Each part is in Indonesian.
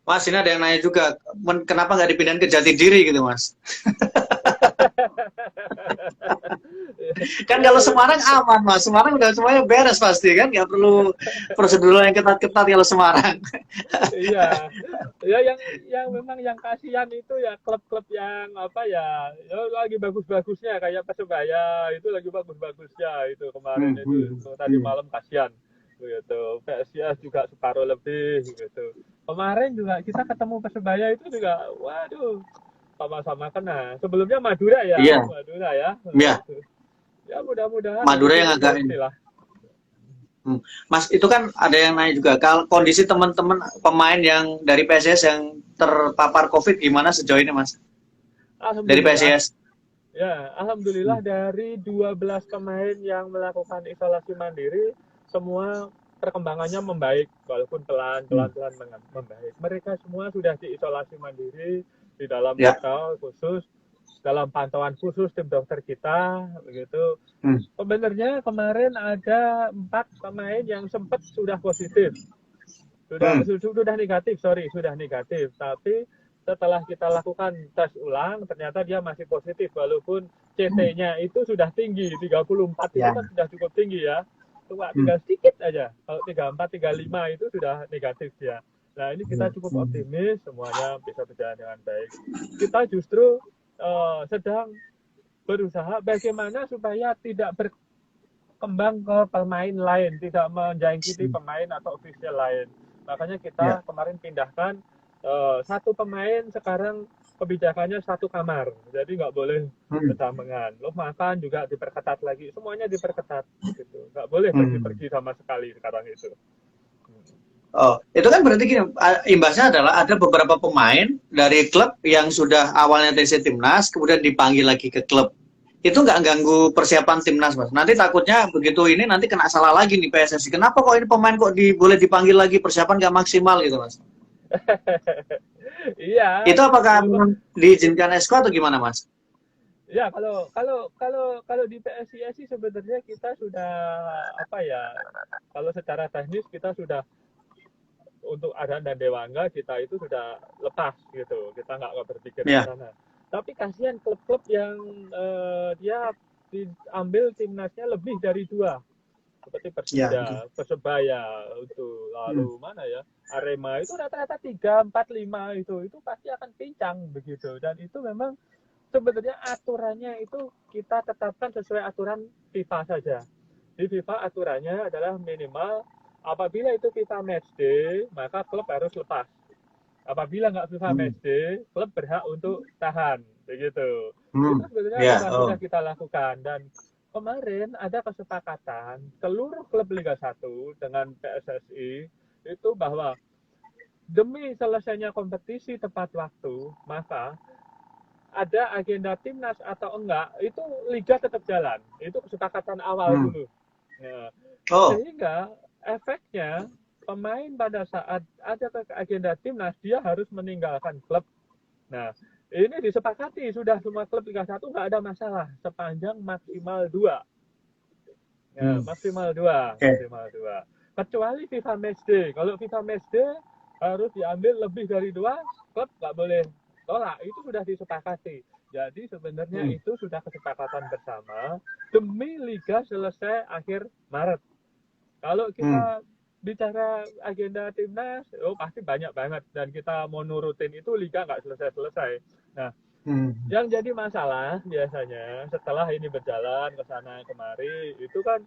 Mas, ini ada yang nanya juga, kenapa nggak dipindahin ke Jatidiri gitu, Mas? Kan Ya, kalau Semarang aman, Mas. Semarang udah semuanya beres pasti kan, nggak perlu prosedur yang ketat-ketat kalau Semarang. iya. Ya yang memang yang kasihan itu ya klub-klub yang apa ya, ya lagi bagus-bagusnya kayak Persebaya itu lagi bagus-bagusnya itu kemarin itu tadi malam kasihan gitu. PSIS juga separuh lebih gitu. Kemarin juga kita ketemu Persebaya itu juga waduh sama-sama kena. Sebelumnya Iya, Madura ya. iya. Itu. Ya mudah-mudahan Madura habis yang ini agak bersih ini. lah. Mas, itu kan ada yang nanya juga, kalau kondisi teman-teman pemain yang dari PSIS yang terpapar COVID gimana sejauh ini, Mas? Dari Alhamdulillah. PSIS. Ya, alhamdulillah dari 12 pemain yang melakukan isolasi mandiri, semua perkembangannya membaik, walaupun pelan-pelan membaik. Mereka semua sudah diisolasi mandiri di dalam Ya. hotel khusus, dalam pantauan khusus tim dokter kita, begitu. Hmm. Sebenarnya kemarin ada 4 pemain yang sempat sudah positif, Hmm. sudah negatif, sorry, sudah negatif. Tapi setelah kita lakukan tes ulang, ternyata dia masih positif walaupun CT-nya itu sudah tinggi, 34 itu Ya. kan sudah cukup tinggi ya. Cuma Hmm. tinggal sedikit aja. Kalau 34, 35 itu sudah negatif ya. Nah, ini kita cukup Hmm. optimis semuanya bisa berjalan dengan baik. Kita justru sedang berusaha bagaimana supaya tidak berkembang ke pemain lain, tidak menjangkiti pemain atau official lain. Makanya kita Ya. kemarin pindahkan satu pemain sekarang kebijakannya satu kamar, jadi nggak boleh Hmm. bersamengan. Lo makan juga diperketat lagi, semuanya diperketat gitu, nggak boleh Hmm. pergi-pergi sama sekali sekarang itu. Oh, itu kan berarti gini, imbasnya adalah ada beberapa pemain dari klub yang sudah awalnya TC Timnas, kemudian dipanggil lagi ke klub. Itu nggak ganggu persiapan Timnas, Mas. Nanti takutnya begitu ini nanti kena salah lagi nih PSSI. Kenapa kok ini pemain kok boleh dipanggil lagi, persiapan nggak maksimal gitu, Mas? Iya, Itu apakah memang. memang diizinkan Esko atau gimana, Mas? Ya, kalau di PSIS sih sebenarnya kita sudah apa ya? Kalau secara teknis kita sudah untuk Arhan dan Dewangga kita itu sudah lepas gitu. Kita nggak berpikir ke Ya. sana. Tapi kasihan klub-klub yang dia diambil timnasnya lebih dari 2 seperti Ya. Persija, Persebaya itu Hmm. lalu mana ya Arema itu rata-rata 3, 4, 5 itu pasti akan pincang begitu dan itu memang sebenarnya aturannya itu kita tetapkan sesuai aturan FIFA saja. Di FIFA aturannya adalah minimal apabila itu FIFA match day, maka klub harus lepas. Apabila nggak FIFA Hmm. match day, klub berhak untuk tahan, begitu. Itu Hmm. sebenarnya Ya. sudah Oh. kita lakukan dan kemarin ada kesepakatan seluruh klub Liga 1 dengan PSSI itu bahwa demi selesainya kompetisi tepat waktu, maka ada agenda timnas atau enggak, itu liga tetap jalan. Itu kesepakatan awal Hmm. dulu. Ya. Oh. Sehingga efeknya pemain pada saat ada agenda timnas dia harus meninggalkan klub. Nah, ini disepakati sudah semua klub Liga 1 nggak ada masalah sepanjang maksimal 2. Ya, Hmm. maksimal 2, Oke. maksimal 2. Kecuali FIFA Matchday. Kalau FIFA Matchday harus diambil lebih dari 2, klub nggak boleh tolak. Itu sudah disepakati. Jadi sebenarnya Hmm. itu sudah kesepakatan bersama demi liga selesai akhir Maret. Kalau Hmm. kita bicara agenda timnas, oh pasti banyak banget dan kita mau nurutin itu liga nggak selesai-selesai. Nah, Hmm. yang jadi masalah biasanya setelah ini berjalan ke sana kemari itu kan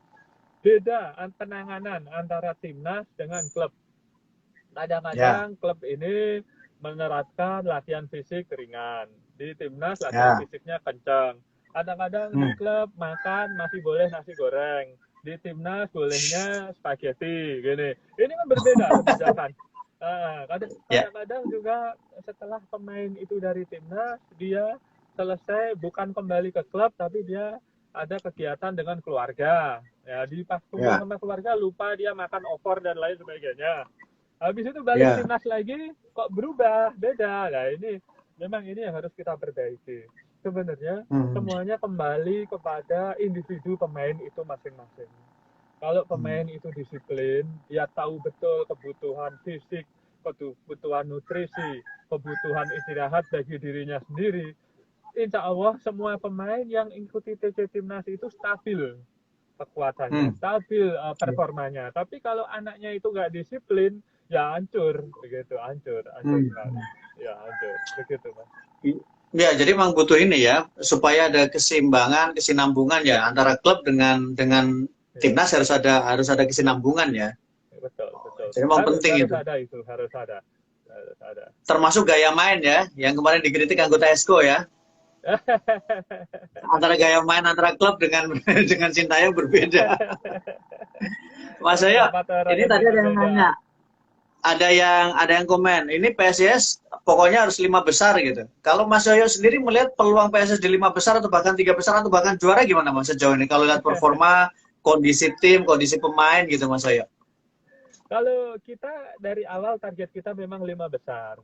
beda penanganan antara timnas dengan klub. Ya. Kadang-kadang klub ini menerapkan latihan fisik ringan. Di timnas latihan Ya. fisiknya kencang. Kadang-kadang di Hmm. klub makan masih boleh nasi goreng. Di timnas bolehnya spaghetti gini. Ini kan berbeda kebijakan. Nah, Ya. kadang-kadang juga setelah pemain itu dari timnas, dia selesai bukan kembali ke klub, tapi dia ada kegiatan dengan keluarga. Ya, di pas kumpul Ya. sama keluarga lupa dia makan opor dan lain sebagainya. Habis itu balik Ya. timnas lagi kok berubah beda. Nah ini memang ini yang harus kita perbaiki. Sebenarnya Hmm. semuanya kembali kepada individu pemain itu masing-masing. Kalau Hmm. pemain itu disiplin, dia tahu betul kebutuhan fisik kebutuhan nutrisi, kebutuhan istirahat bagi dirinya sendiri, insya Allah semua pemain yang ikuti TC Timnas itu stabil kekuatannya, stabil performanya. Tapi kalau anaknya itu nggak disiplin, ya hancur, begitu, hancur sekali. Ya hancur, begitu Mas. Ya, jadi memang butuh ini ya, supaya ada keseimbangan, kesinambungan ya antara klub dengan timnas harus ada kesinambungan ya. Betul, betul. Jadi memang penting harus itu. ada itu, harus ada. Termasuk gaya main ya, yang kemarin dikritik anggota Esko ya. Antara gaya main antara klub dengan dengan Sintayong berbeda. Mas Yoyo, ini tadi ada yang nanya, ada yang komen, ini PSIS pokoknya harus 5 besar gitu. Kalau Mas Yoyo sendiri melihat peluang PSIS di 5 besar atau bahkan 3 besar atau bahkan juara gimana Mas sejauh ini? Kalau lihat performa, kondisi tim, kondisi pemain gitu Mas Yoyo. Kalau kita dari awal target kita memang 5 besar.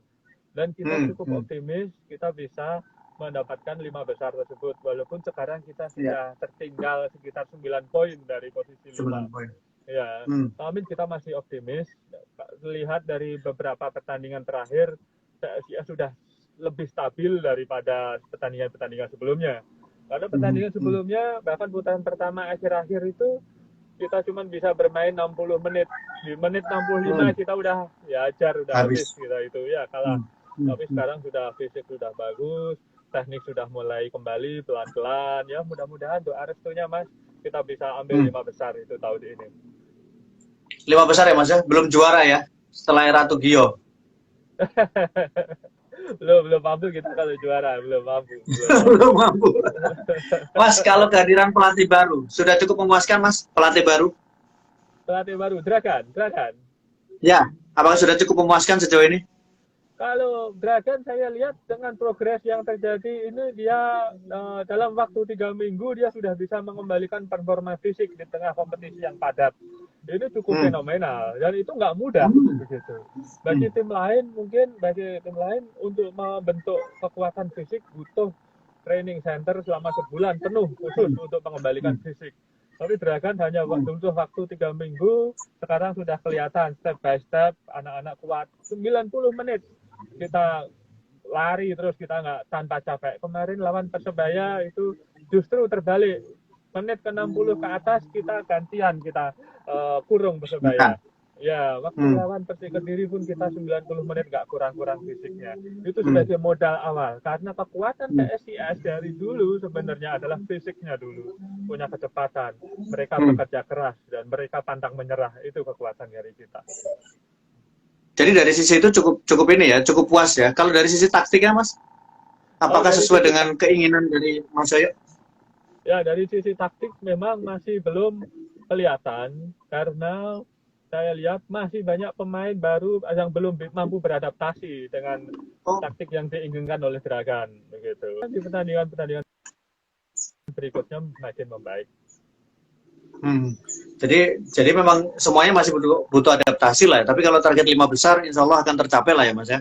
Dan kita cukup optimis kita bisa mendapatkan 5 besar tersebut. Walaupun sekarang kita sudah tertinggal sekitar 9 poin dari posisi 5. Ya, tapi kita masih optimis. Lihat dari beberapa pertandingan terakhir, PSIS sudah lebih stabil daripada pertandingan-pertandingan sebelumnya. Karena pertandingan sebelumnya, bahkan putaran pertama akhir-akhir itu, kita cuma bisa bermain 60 menit. Di menit 65 kita udah ya ajar, udah habis kita itu ya kalah. Tapi sekarang sudah fisik sudah bagus, teknik sudah mulai kembali pelan-pelan. Ya mudah-mudahan doa restunya Mas, kita bisa ambil 5 besar itu tahun ini. 5 besar ya Mas ya? Belum juara ya? Setelah Ratu Gio. belum mampu kita kalau juara, belum mampu. Belum mampu. Mas, kalau kehadiran pelatih baru, sudah cukup memuaskan Mas, pelatih baru? Pelatih baru, Dragan. Ya, apakah sudah cukup memuaskan sejauh ini? Kalau Dragan saya lihat dengan progres yang terjadi ini dia dalam waktu 3 minggu dia sudah bisa mengembalikan performa fisik di tengah kompetisi yang padat. Ini cukup fenomenal dan itu nggak mudah begitu. Bagi tim lain untuk membentuk kekuatan fisik butuh training center selama sebulan penuh khusus untuk mengembalikan fisik. Tapi Dragan hanya butuh waktu 3 minggu, sekarang sudah kelihatan step by step anak-anak kuat 90 menit. Kita lari terus kita nggak tanpa capek. Kemarin lawan Persebaya itu justru terbalik. Menit ke 60 ke atas kita gantian, kita kurung Persebaya. Ya, waktu lawan Persik Kediri pun kita 90 menit nggak kurang-kurang fisiknya. Itu sebagai modal awal. Karena kekuatan PSIS dari dulu sebenarnya adalah fisiknya dulu. Punya kecepatan. Mereka bekerja keras dan mereka pantang menyerah. Itu kekuatan dari kita. Jadi dari sisi itu cukup ini ya, cukup puas ya. Kalau dari sisi taktiknya Mas, apakah sesuai dengan keinginan dari Mas Yoyo? Ya, dari sisi taktik memang masih belum kelihatan karena saya lihat masih banyak pemain baru yang belum mampu beradaptasi dengan taktik yang diinginkan oleh Dragan begitu. Di pertandingan berikutnya makin membaik. Jadi memang semuanya masih butuh adaptasi lah. Tapi kalau target 5 besar, insya Allah akan tercapai lah ya Mas ya.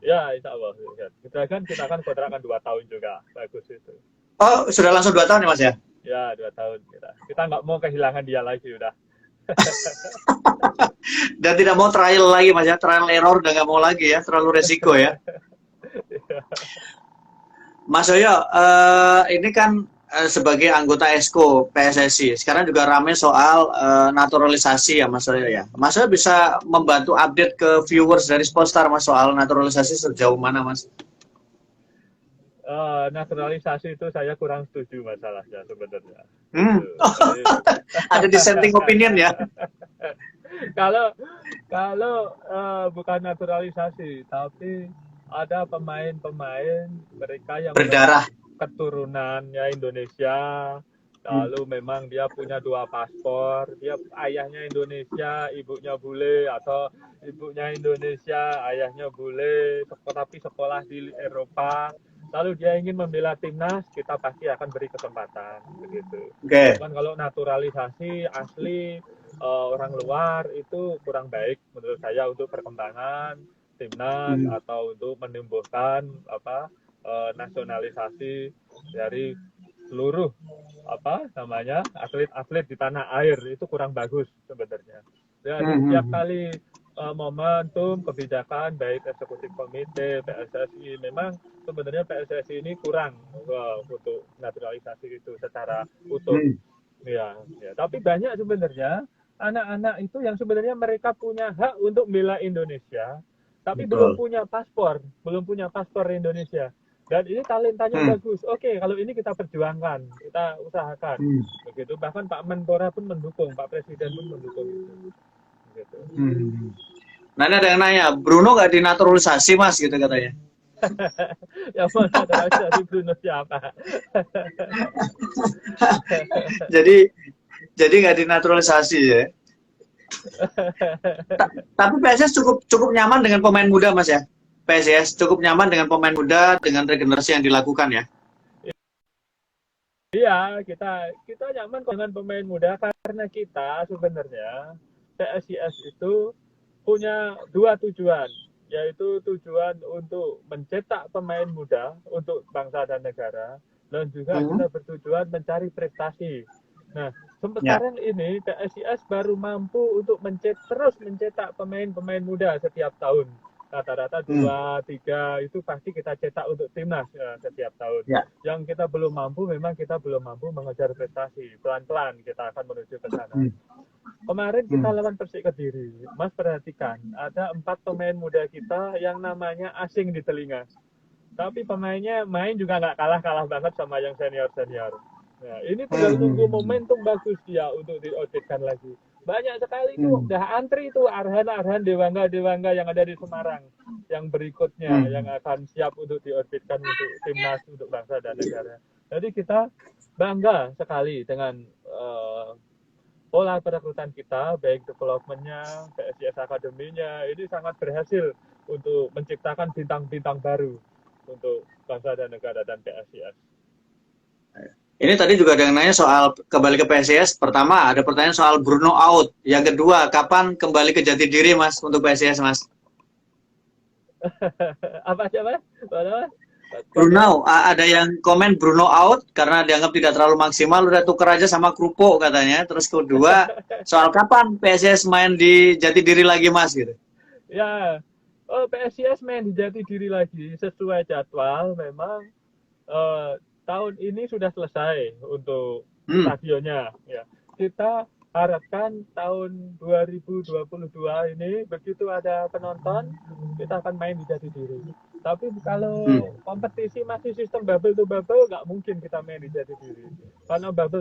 Ya, insya Allah. Kita akan kontrakkan 2 tahun juga. Bagus itu. Oh, sudah langsung 2 tahun ya Mas ya? Ya, 2 tahun kita nggak mau kehilangan dia lagi udah. Dan tidak mau trial lagi Mas ya, trial error udah nggak mau lagi ya, terlalu resiko ya. Mas Yoyo, ini kan sebagai anggota Esko PSSI, sekarang juga ramai soal naturalisasi ya Mas Yoyo ya. Mas Yoyo bisa membantu update ke viewers dari Sportstar Mas soal naturalisasi sejauh mana Mas? Naturalisasi itu saya kurang setuju masalahnya sebenarnya. Ada dissenting opinion ya. Kalau bukan naturalisasi, tapi ada pemain-pemain mereka yang berdarah keturunannya Indonesia, lalu memang dia punya 2 paspor, dia ayahnya Indonesia, ibunya bule, atau ibunya Indonesia, ayahnya bule, tapi sekolah di Eropa. Lalu dia ingin membela timnas, kita pasti akan beri kesempatan begitu. Cuman kalau naturalisasi asli orang luar itu kurang baik menurut saya untuk perkembangan timnas atau untuk menumbuhkan nasionalisasi dari seluruh atlet-atlet di tanah air itu kurang bagus sebenarnya. Ya, setiap kali momentum kebijakan baik eksekutif komite PSSI. Memang sebenarnya PSSI ini kurang untuk naturalisasi itu secara utuh. Hmm, Ya, ya. Tapi banyak sebenarnya anak-anak itu yang sebenarnya mereka punya hak untuk membela Indonesia, tapi belum betul. punya paspor, belum punya paspor Indonesia. Dan ini talentanya Hmm, bagus. Oke, kalau ini kita perjuangkan, kita usahakan. hmm, Begitu. Bahkan Pak Menpora pun mendukung, Pak Presiden pun mendukung itu. Gitu. hmm. Nah, ini ada yang nanya, Bruno nggak dinaturalisasi, Mas, gitu katanya. Yang mau naturalisasi Bruno siapa? Jadi jadi nggak dinaturalisasi ya. Tapi PSS cukup cukup nyaman dengan pemain muda, Mas ya. PSS cukup nyaman dengan pemain muda dengan regenerasi yang dilakukan ya. Iya, kita nyaman dengan pemain muda karena kita sebenarnya PSIS itu punya dua tujuan, yaitu tujuan untuk mencetak pemain muda untuk bangsa dan negara, dan juga Hmm. kita bertujuan mencari prestasi. Nah, Ya. sekarang ini PSIS baru mampu untuk terus mencetak pemain-pemain muda setiap tahun. Rata-rata Hmm. 2, 3 itu pasti kita cetak untuk timnas ya, setiap tahun. Ya. Yang kita belum mampu, memang kita belum mampu mengejar prestasi. Pelan-pelan kita akan menuju ke sana. Hmm. Kemarin kita Hmm. lawan Persik Kediri. Mas perhatikan, ada 4 pemain muda kita yang namanya asing di telinga. Tapi pemainnya main juga nggak kalah-kalah banget sama yang senior-senior. Nah, ini tinggal nunggu Hmm. momentum bagus dia untuk diorbitkan lagi. Banyak sekali itu Hmm. udah antri itu Arhan-Arhan Dewangga-Dewangga yang ada di Semarang. Yang berikutnya yang Hmm. akan siap untuk diorbitkan untuk timnas, untuk bangsa dan negara. Jadi kita bangga sekali dengan pola perekrutan kita, baik developmentnya, PSIS Akademinya, ini sangat berhasil untuk menciptakan bintang-bintang baru untuk bangsa dan negara dan PSIS. Ini tadi juga ada yang nanya soal kembali ke PSIS. Pertama, ada pertanyaan soal Bruno out. Yang kedua, kapan kembali ke jati diri, Mas, untuk PSIS, Mas? Apa siapa? Mana? Komen? Bruno, ada yang komen Bruno out karena dianggap tidak terlalu maksimal, udah tuker aja sama Krupo katanya. Terus kedua, soal kapan PSIS main di jati diri lagi, Mas, gitu. Ya, oh, PSIS main di jati diri lagi sesuai jadwal. Memang eh, tahun ini sudah selesai untuk Hmm. stadionnya. Ya, kita harapkan tahun 2022 ini begitu ada penonton, kita akan main di jati diri. Tapi kalau Hmm. kompetisi masih sistem bubble to bubble, nggak mungkin kita main di jati diri. Karena bubble